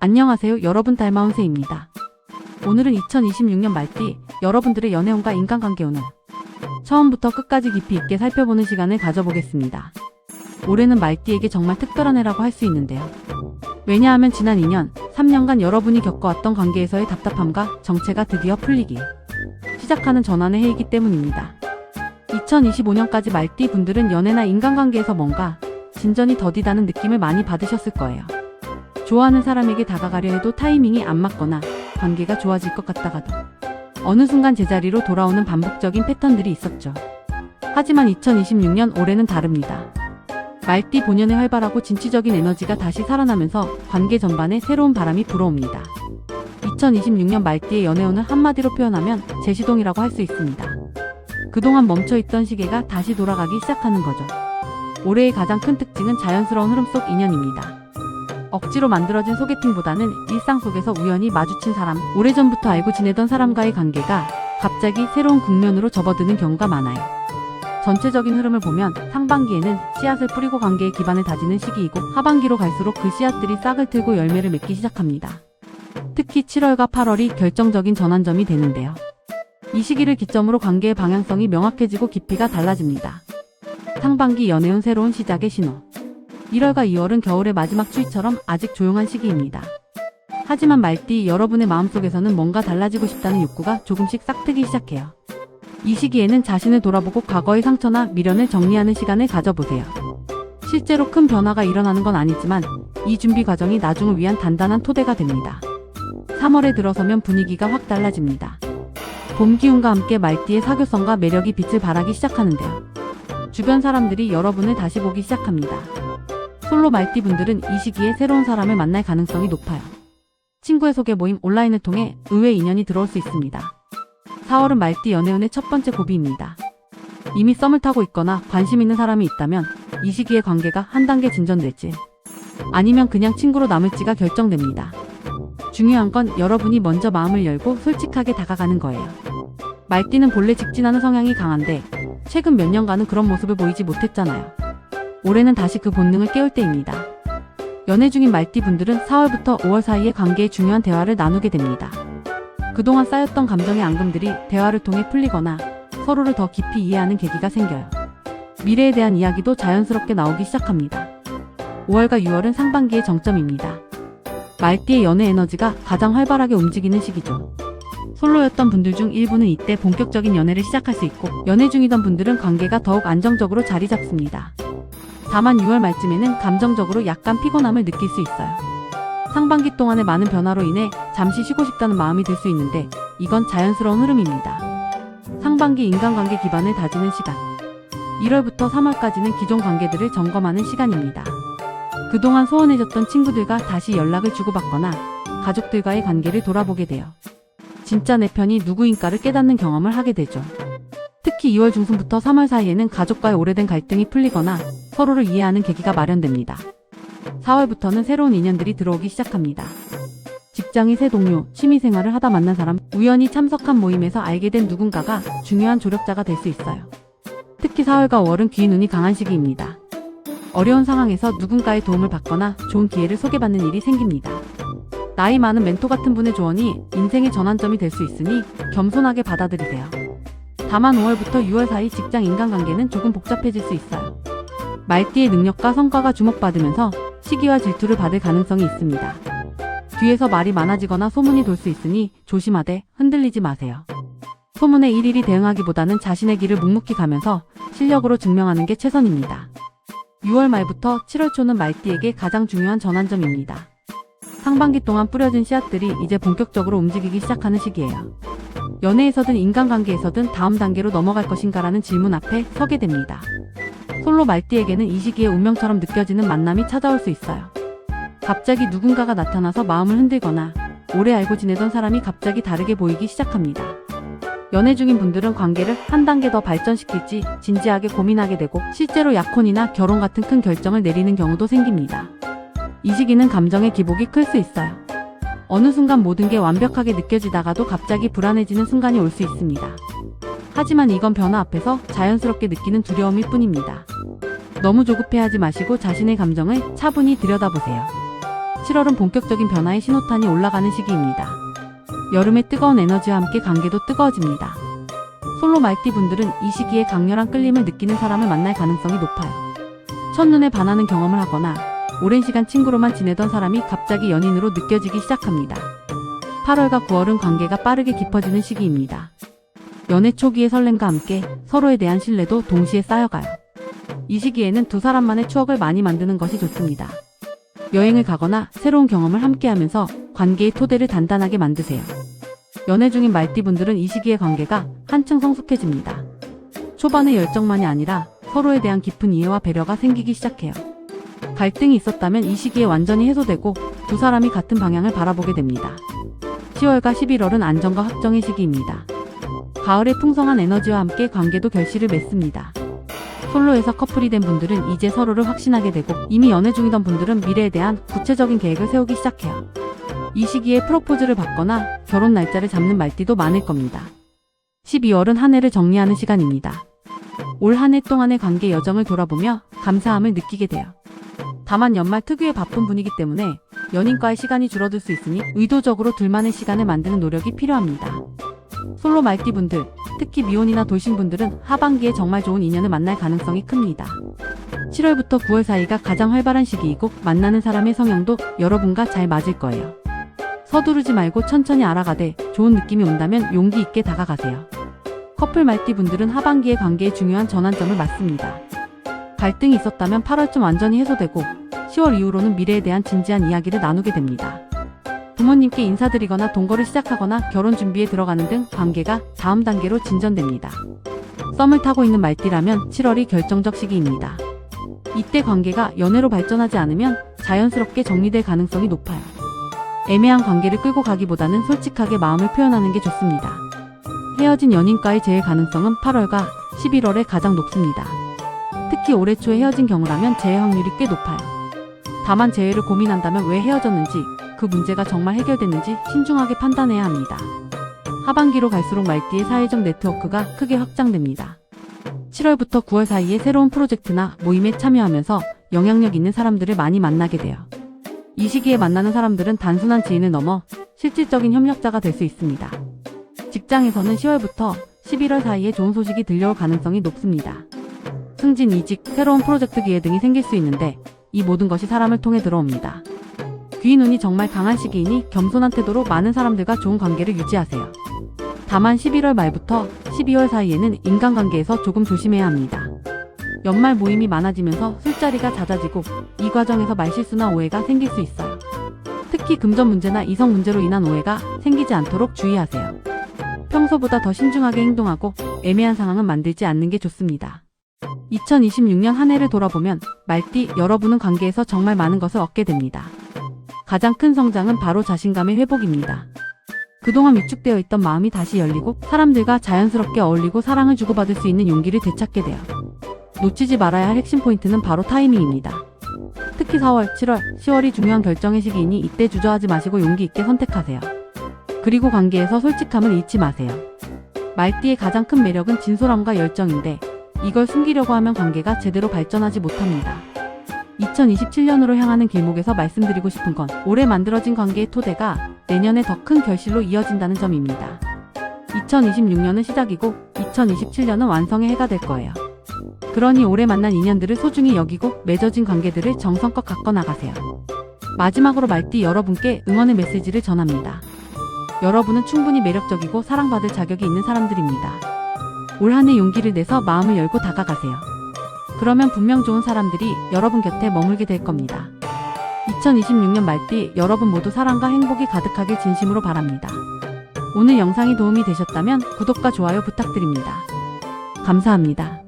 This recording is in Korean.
안녕하세요. 여러분 달마운세입니다. 오늘은 2026년 말띠 여러분들의 연애운과 인간관계 운을 처음부터 끝까지 깊이 있게 살펴보는 시간을 가져보겠습니다. 올해는 말띠에게 정말 특별한 해라고 할 수 있는데요. 왜냐하면 지난 2년, 3년간 여러분이 겪어왔던 관계에서의 답답함과 정체가 드디어 풀리기 시작하는 전환의 해이기 때문입니다. 2025년까지 말띠 분들은 연애나 인간관계에서 뭔가 진전이 더디다는 느낌을 많이 받으셨을 거예요. 좋아하는 사람에게 다가가려 해도 타이밍이 안 맞거나 관계가 좋아질 것 같다가도 어느 순간 제자리로 돌아오는 반복적인 패턴들이 있었죠. 하지만 2026년 올해는 다릅니다. 말띠 본연의 활발하고 진취적인 에너지가 다시 살아나면서 관계 전반에 새로운 바람이 불어옵니다. 2026년 말띠의 연애운을 한마디로 표현하면 재시동이라고 할 수 있습니다. 그동안 멈춰있던 시계가 다시 돌아가기 시작하는 거죠. 올해의 가장 큰 특징은 자연스러운 흐름 속 인연입니다. 억지로 만들어진 소개팅보다는 일상 속에서 우연히 마주친 사람, 오래전부터 알고 지내던 사람과의 관계가 갑자기 새로운 국면으로 접어드는 경우가 많아요. 전체적인 흐름을 보면 상반기에는 씨앗을 뿌리고 관계의 기반을 다지는 시기이고 하반기로 갈수록 그 씨앗들이 싹을 틀고 열매를 맺기 시작합니다. 특히 7월과 8월이 결정적인 전환점이 되는데요. 이 시기를 기점으로 관계의 방향성이 명확해지고 깊이가 달라집니다. 상반기 연애운 새로운 시작의 신호. 1월과 2월은 겨울의 마지막 추위처럼 아직 조용한 시기입니다. 하지만 말띠 여러분의 마음속에서는 뭔가 달라지고 싶다는 욕구가 조금씩 싹트기 시작해요. 이 시기에는 자신을 돌아보고 과거의 상처나 미련을 정리하는 시간을 가져보세요. 실제로 큰 변화가 일어나는 건 아니지만 이 준비 과정이 나중을 위한 단단한 토대가 됩니다. 3월에 들어서면 분위기가 확 달라집니다. 봄 기운과 함께 말띠의 사교성과 매력이 빛을 발하기 시작하는데요. 주변 사람들이 여러분을 다시 보기 시작합니다. 솔로 말띠 분들은 이 시기에 새로운 사람을 만날 가능성이 높아요. 친구의 소개 모임 온라인을 통해 의외 인연이 들어올 수 있습니다. 4월은 말띠 연애운의 첫 번째 고비입니다. 이미 썸을 타고 있거나 관심 있는 사람이 있다면 이 시기에 관계가 한 단계 진전될지 아니면 그냥 친구로 남을지가 결정됩니다. 중요한 건 여러분이 먼저 마음을 열고 솔직하게 다가가는 거예요. 말띠는 본래 직진하는 성향이 강한데 최근 몇 년간은 그런 모습을 보이지 못했잖아요. 올해는 다시 그 본능을 깨울 때입니다. 연애 중인 말띠 분들은 4월부터 5월 사이에 관계의 중요한 대화를 나누게 됩니다. 그동안 쌓였던 감정의 앙금들이 대화를 통해 풀리거나 서로를 더 깊이 이해하는 계기가 생겨요. 미래에 대한 이야기도 자연스럽게 나오기 시작합니다. 5월과 6월은 상반기의 정점입니다. 말띠의 연애 에너지가 가장 활발하게 움직이는 시기죠. 솔로였던 분들 중 일부는 이때 본격적인 연애를 시작할 수 있고 연애 중이던 분들은 관계가 더욱 안정적으로 자리 잡습니다. 다만 6월 말쯤에는 감정적으로 약간 피곤함을 느낄 수 있어요. 상반기 동안의 많은 변화로 인해 잠시 쉬고 싶다는 마음이 들 수 있는데 이건 자연스러운 흐름입니다. 상반기 인간관계 기반을 다지는 시간. 1월부터 3월까지는 기존 관계들을 점검하는 시간입니다. 그동안 소원해졌던 친구들과 다시 연락을 주고받거나 가족들과의 관계를 돌아보게 돼요. 진짜 내 편이 누구인가를 깨닫는 경험을 하게 되죠. 특히 2월 중순부터 3월 사이에는 가족과의 오래된 갈등이 풀리거나 서로를 이해하는 계기가 마련됩니다. 4월부터는 새로운 인연들이 들어오기 시작합니다. 직장의 새 동료, 취미생활을 하다 만난 사람, 우연히 참석한 모임에서 알게 된 누군가가 중요한 조력자가 될 수 있어요. 특히 4월과 5월은 귀인 운이 강한 시기입니다. 어려운 상황에서 누군가의 도움을 받거나 좋은 기회를 소개받는 일이 생깁니다. 나이 많은 멘토 같은 분의 조언이 인생의 전환점이 될 수 있으니 겸손하게 받아들이세요. 다만 5월부터 6월 사이 직장 인간관계는 조금 복잡해질 수 있어요. 말띠의 능력과 성과가 주목받으면서 시기와 질투를 받을 가능성이 있습니다. 뒤에서 말이 많아지거나 소문이 돌 수 있으니 조심하되 흔들리지 마세요. 소문에 일일이 대응하기보다는 자신의 길을 묵묵히 가면서 실력으로 증명하는 게 최선입니다. 6월 말부터 7월 초는 말띠에게 가장 중요한 전환점입니다. 상반기 동안 뿌려진 씨앗들이 이제 본격적으로 움직이기 시작하는 시기예요. 연애에서든 인간관계에서든 다음 단계로 넘어갈 것인가라는 질문 앞에 서게 됩니다. 솔로 말띠에게는 이 시기에 운명처럼 느껴지는 만남이 찾아올 수 있어요. 갑자기 누군가가 나타나서 마음을 흔들거나 오래 알고 지내던 사람이 갑자기 다르게 보이기 시작합니다. 연애 중인 분들은 관계를 한 단계 더 발전시킬지 진지하게 고민하게 되고 실제로 약혼이나 결혼 같은 큰 결정을 내리는 경우도 생깁니다. 이 시기는 감정의 기복이 클 수 있어요. 어느 순간 모든 게 완벽하게 느껴지다가도 갑자기 불안해지는 순간이 올 수 있습니다. 하지만 이건 변화 앞에서 자연스럽게 느끼는 두려움일 뿐입니다. 너무 조급해하지 마시고 자신의 감정을 차분히 들여다보세요. 7월은 본격적인 변화의 신호탄이 올라가는 시기입니다. 여름의 뜨거운 에너지와 함께 관계도 뜨거워집니다. 솔로 말띠 분들은 이 시기에 강렬한 끌림을 느끼는 사람을 만날 가능성이 높아요. 첫눈에 반하는 경험을 하거나 오랜 시간 친구로만 지내던 사람이 갑자기 연인으로 느껴지기 시작합니다. 8월과 9월은 관계가 빠르게 깊어지는 시기입니다. 연애 초기의 설렘과 함께 서로에 대한 신뢰도 동시에 쌓여가요. 이 시기에는 두 사람만의 추억을 많이 만드는 것이 좋습니다. 여행을 가거나 새로운 경험을 함께하면서 관계의 토대를 단단하게 만드세요. 연애 중인 말띠분들은 이 시기의 관계가 한층 성숙해집니다. 초반의 열정만이 아니라 서로에 대한 깊은 이해와 배려가 생기기 시작해요. 갈등이 있었다면 이 시기에 완전히 해소되고 두 사람이 같은 방향을 바라보게 됩니다. 10월과 11월은 안정과 확정의 시기입니다. 가을의 풍성한 에너지와 함께 관계도 결실을 맺습니다. 솔로에서 커플이 된 분들은 이제 서로를 확신하게 되고 이미 연애 중이던 분들은 미래에 대한 구체적인 계획을 세우기 시작해요. 이 시기에 프로포즈를 받거나 결혼 날짜를 잡는 말띠도 많을 겁니다. 12월은 한 해를 정리하는 시간입니다. 올 한 해 동안의 관계 여정을 돌아보며 감사함을 느끼게 돼요. 다만 연말 특유의 바쁜 분위기 때문에 연인과의 시간이 줄어들 수 있으니 의도적으로 둘만의 시간을 만드는 노력이 필요합니다. 솔로 말띠분들, 특히 미혼이나 돌싱분들은 하반기에 정말 좋은 인연을 만날 가능성이 큽니다. 7월부터 9월 사이가 가장 활발한 시기이고 만나는 사람의 성향도 여러분과 잘 맞을 거예요. 서두르지 말고 천천히 알아가되 좋은 느낌이 온다면 용기 있게 다가가세요. 커플 말띠분들은 하반기에 관계의 중요한 전환점을 맞습니다. 갈등이 있었다면 8월쯤 완전히 해소되고 10월 이후로는 미래에 대한 진지한 이야기를 나누게 됩니다. 부모님께 인사드리거나 동거를 시작하거나 결혼 준비에 들어가는 등 관계가 다음 단계로 진전됩니다. 썸을 타고 있는 말띠라면 7월이 결정적 시기입니다. 이때 관계가 연애로 발전하지 않으면 자연스럽게 정리될 가능성이 높아요. 애매한 관계를 끌고 가기보다는 솔직하게 마음을 표현하는 게 좋습니다. 헤어진 연인과의 재회 가능성은 8월과 11월에 가장 높습니다. 특히 올해 초에 헤어진 경우라면 재회 확률이 꽤 높아요. 다만 재회를 고민한다면 왜 헤어졌는지, 그 문제가 정말 해결됐는지 신중하게 판단해야 합니다. 하반기로 갈수록 말띠의 사회적 네트워크가 크게 확장됩니다. 7월부터 9월 사이에 새로운 프로젝트나 모임에 참여하면서 영향력 있는 사람들을 많이 만나게 돼요. 이 시기에 만나는 사람들은 단순한 지인을 넘어 실질적인 협력자가 될 수 있습니다. 직장에서는 10월부터 11월 사이에 좋은 소식이 들려올 가능성이 높습니다. 승진, 이직, 새로운 프로젝트 기회 등이 생길 수 있는데 이 모든 것이 사람을 통해 들어옵니다. 귀인 운이 정말 강한 시기이니 겸손한 태도로 많은 사람들과 좋은 관계를 유지하세요. 다만 11월 말부터 12월 사이에는 인간관계에서 조금 조심해야 합니다. 연말 모임이 많아지면서 술자리가 잦아지고 이 과정에서 말실수나 오해가 생길 수 있어요. 특히 금전 문제나 이성 문제로 인한 오해가 생기지 않도록 주의하세요. 평소보다 더 신중하게 행동하고 애매한 상황은 만들지 않는 게 좋습니다. 2026년 한 해를 돌아보면 말띠 여러분은 관계에서 정말 많은 것을 얻게 됩니다. 가장 큰 성장은 바로 자신감의 회복입니다. 그동안 위축되어 있던 마음이 다시 열리고 사람들과 자연스럽게 어울리고 사랑을 주고받을 수 있는 용기를 되찾게 돼요. 놓치지 말아야 할 핵심 포인트는 바로 타이밍입니다. 특히 4월, 7월, 10월이 중요한 결정의 시기이니 이때 주저하지 마시고 용기 있게 선택하세요. 그리고 관계에서 솔직함을 잃지 마세요. 말띠의 가장 큰 매력은 진솔함과 열정인데 이걸 숨기려고 하면 관계가 제대로 발전하지 못합니다. 2027년으로 향하는 길목에서 말씀드리고 싶은 건 올해 만들어진 관계의 토대가 내년에 더 큰 결실로 이어진다는 점입니다. 2026년은 시작이고 2027년은 완성의 해가 될 거예요. 그러니 올해 만난 인연들을 소중히 여기고 맺어진 관계들을 정성껏 가꿔 나가세요. 마지막으로 말띠 여러분께 응원의 메시지를 전합니다. 여러분은 충분히 매력적이고 사랑받을 자격이 있는 사람들입니다. 올 한 해 용기를 내서 마음을 열고 다가가세요. 그러면 분명 좋은 사람들이 여러분 곁에 머물게 될 겁니다. 2026년 말띠 여러분 모두 사랑과 행복이 가득하길 진심으로 바랍니다. 오늘 영상이 도움이 되셨다면 구독과 좋아요 부탁드립니다. 감사합니다.